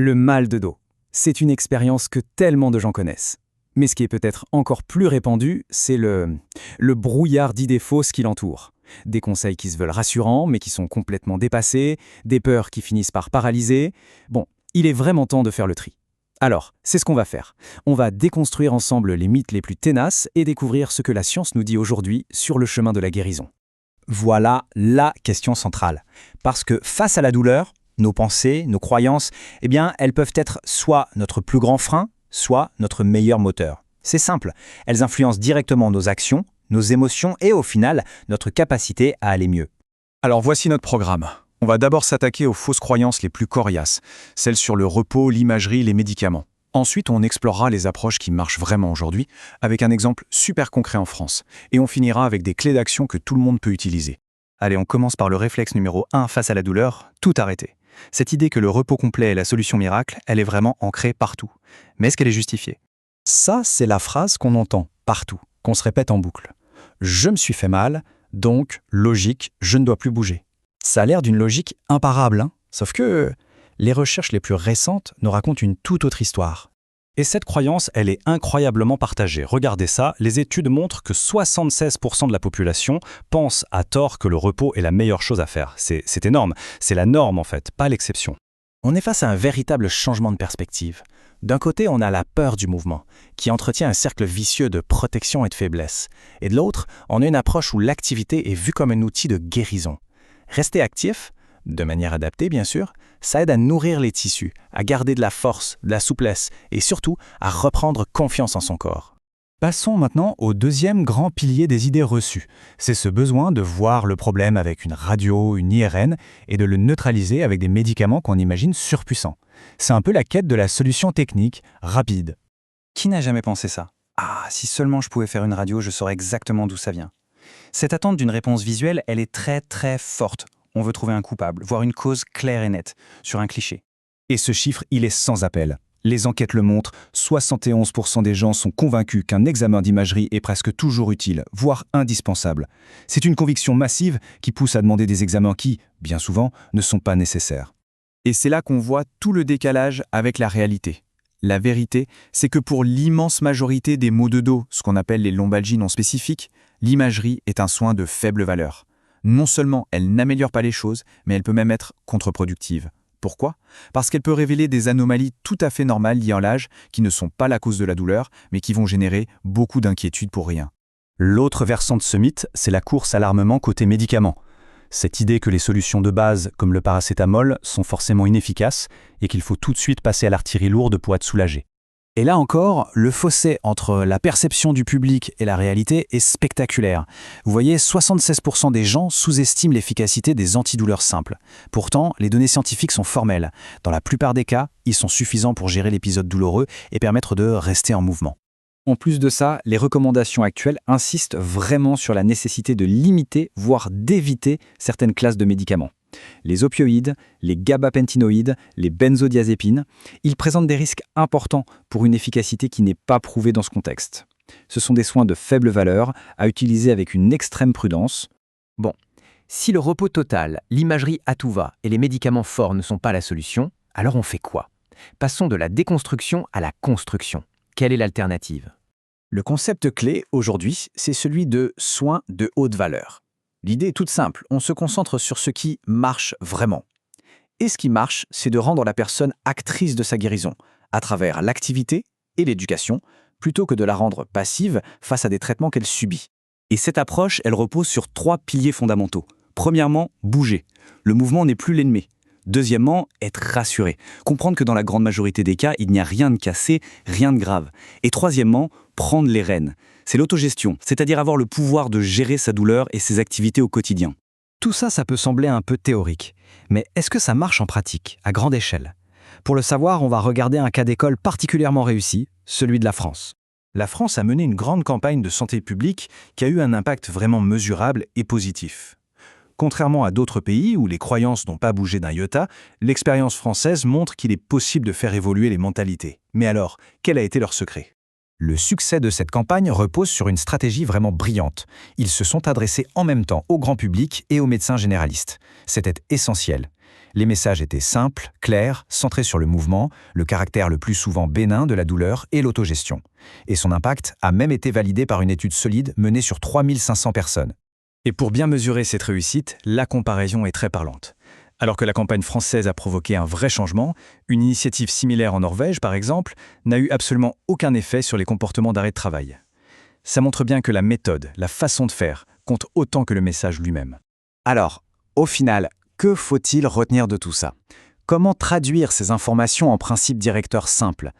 Le mal de dos. C'est une expérience que tellement de gens connaissent. Mais ce qui est peut-être encore plus répandu, c'est le brouillard d'idées fausses qui l'entoure. Des conseils qui se veulent rassurants, mais qui sont complètement dépassés, des peurs qui finissent par paralyser. Bon, il est vraiment temps de faire le tri. Alors, c'est ce qu'on va faire. On va déconstruire ensemble les mythes les plus tenaces et découvrir ce que la science nous dit aujourd'hui sur le chemin de la guérison. Voilà la question centrale. Parce que face à la douleur, nos pensées, nos croyances, elles peuvent être soit notre plus grand frein, soit notre meilleur moteur. C'est simple, elles influencent directement nos actions, nos émotions et au final, notre capacité à aller mieux. Alors voici notre programme. On va d'abord s'attaquer aux fausses croyances les plus coriaces, celles sur le repos, l'imagerie, les médicaments. Ensuite, on explorera les approches qui marchent vraiment aujourd'hui, avec un exemple super concret en France. Et on finira avec des clés d'action que tout le monde peut utiliser. Allez, on commence par le réflexe numéro 1 face à la douleur, tout arrêter. Cette idée que le repos complet est la solution miracle, elle est vraiment ancrée partout. Mais est-ce qu'elle est justifiée? Ça, c'est la phrase qu'on entend partout, qu'on se répète en boucle. Je me suis fait mal, donc, logique, je ne dois plus bouger. Ça a l'air d'une logique imparable, hein? Sauf que les recherches les plus récentes nous racontent une toute autre histoire. Et cette croyance, elle est incroyablement partagée. Regardez ça, les études montrent que 76% de la population pense à tort que le repos est la meilleure chose à faire. C'est énorme, c'est la norme en fait, pas l'exception. On est face à un véritable changement de perspective. D'un côté, on a la peur du mouvement, qui entretient un cercle vicieux de protection et de faiblesse. Et de l'autre, on a une approche où l'activité est vue comme un outil de guérison. Rester actif, de manière adaptée bien sûr, ça aide à nourrir les tissus, à garder de la force, de la souplesse et surtout à reprendre confiance en son corps. Passons maintenant au deuxième grand pilier des idées reçues. C'est ce besoin de voir le problème avec une radio, une IRN et de le neutraliser avec des médicaments qu'on imagine surpuissants. C'est un peu la quête de la solution technique, rapide. Qui n'a jamais pensé ça? Ah, si seulement je pouvais faire une radio, je saurais exactement d'où ça vient. Cette attente d'une réponse visuelle, elle est très très forte. On veut trouver un coupable, voir une cause claire et nette, sur un cliché. Et ce chiffre, il est sans appel. Les enquêtes le montrent, 71% des gens sont convaincus qu'un examen d'imagerie est presque toujours utile, voire indispensable. C'est une conviction massive qui pousse à demander des examens qui, bien souvent, ne sont pas nécessaires. Et c'est là qu'on voit tout le décalage avec la réalité. La vérité, c'est que pour l'immense majorité des maux de dos, ce qu'on appelle les lombalgies non spécifiques, l'imagerie est un soin de faible valeur. Non seulement elle n'améliore pas les choses, mais elle peut même être contre-productive. Pourquoi? Parce qu'elle peut révéler des anomalies tout à fait normales liées à l'âge, qui ne sont pas la cause de la douleur, mais qui vont générer beaucoup d'inquiétude pour rien. L'autre versant de ce mythe, c'est la course à l'armement côté médicaments. Cette idée que les solutions de base, comme le paracétamol, sont forcément inefficaces et qu'il faut tout de suite passer à l'artillerie lourde pour être soulagé. Et là encore, le fossé entre la perception du public et la réalité est spectaculaire. Vous voyez, 76% des gens sous-estiment l'efficacité des antidouleurs simples. Pourtant, les données scientifiques sont formelles. Dans la plupart des cas, ils sont suffisants pour gérer l'épisode douloureux et permettre de rester en mouvement. En plus de ça, les recommandations actuelles insistent vraiment sur la nécessité de limiter, voire d'éviter certaines classes de médicaments. Les opioïdes, les gabapentinoïdes, les benzodiazépines, ils présentent des risques importants pour une efficacité qui n'est pas prouvée dans ce contexte. Ce sont des soins de faible valeur à utiliser avec une extrême prudence. Bon, si le repos total, l'imagerie à tout va et les médicaments forts ne sont pas la solution, alors on fait quoi? Passons de la déconstruction à la construction. Quelle est l'alternative? Le concept clé aujourd'hui, c'est celui de soins de haute valeur. L'idée est toute simple, on se concentre sur ce qui marche vraiment. Et ce qui marche, c'est de rendre la personne actrice de sa guérison, à travers l'activité et l'éducation, plutôt que de la rendre passive face à des traitements qu'elle subit. Et cette approche, elle repose sur 3 piliers fondamentaux. Premièrement, bouger. Le mouvement n'est plus l'ennemi. Deuxièmement, être rassuré. Comprendre que dans la grande majorité des cas, il n'y a rien de cassé, rien de grave. Et troisièmement, prendre les rênes. C'est l'autogestion, c'est-à-dire avoir le pouvoir de gérer sa douleur et ses activités au quotidien. Tout ça, ça peut sembler un peu théorique. Mais est-ce que ça marche en pratique, à grande échelle? Pour le savoir, on va regarder un cas d'école particulièrement réussi, celui de la France. La France a mené une grande campagne de santé publique qui a eu un impact vraiment mesurable et positif. Contrairement à d'autres pays où les croyances n'ont pas bougé d'un iota, l'expérience française montre qu'il est possible de faire évoluer les mentalités. Mais alors, quel a été leur secret? Le succès de cette campagne repose sur une stratégie vraiment brillante. Ils se sont adressés en même temps au grand public et aux médecins généralistes. C'était essentiel. Les messages étaient simples, clairs, centrés sur le mouvement, le caractère le plus souvent bénin de la douleur et l'autogestion. Et son impact a même été validé par une étude solide menée sur 3500 personnes. Et pour bien mesurer cette réussite, la comparaison est très parlante. Alors que la campagne française a provoqué un vrai changement, une initiative similaire en Norvège, par exemple, n'a eu absolument aucun effet sur les comportements d'arrêt de travail. Ça montre bien que la méthode, la façon de faire, compte autant que le message lui-même. Alors, au final, que faut-il retenir de tout ça? Comment traduire ces informations en principes directeurs simples?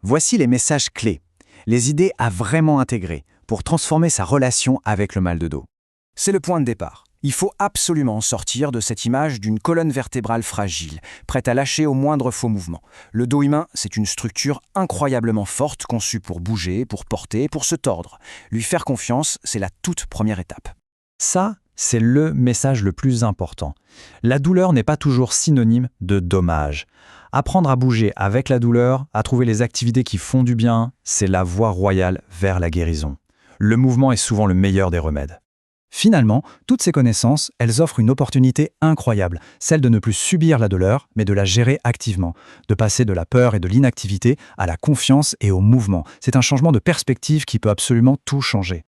Voici les messages clés, les idées à vraiment intégrer pour transformer sa relation avec le mal de dos. C'est le point de départ. Il faut absolument sortir de cette image d'une colonne vertébrale fragile, prête à lâcher au moindre faux mouvement. Le dos humain, c'est une structure incroyablement forte, conçue pour bouger, pour porter, pour se tordre. Lui faire confiance, c'est la toute première étape. Ça, c'est le message le plus important. La douleur n'est pas toujours synonyme de dommage. Apprendre à bouger avec la douleur, à trouver les activités qui font du bien, c'est la voie royale vers la guérison. Le mouvement est souvent le meilleur des remèdes. Finalement, toutes ces connaissances, elles offrent une opportunité incroyable, celle de ne plus subir la douleur, mais de la gérer activement, de passer de la peur et de l'inactivité à la confiance et au mouvement. C'est un changement de perspective qui peut absolument tout changer.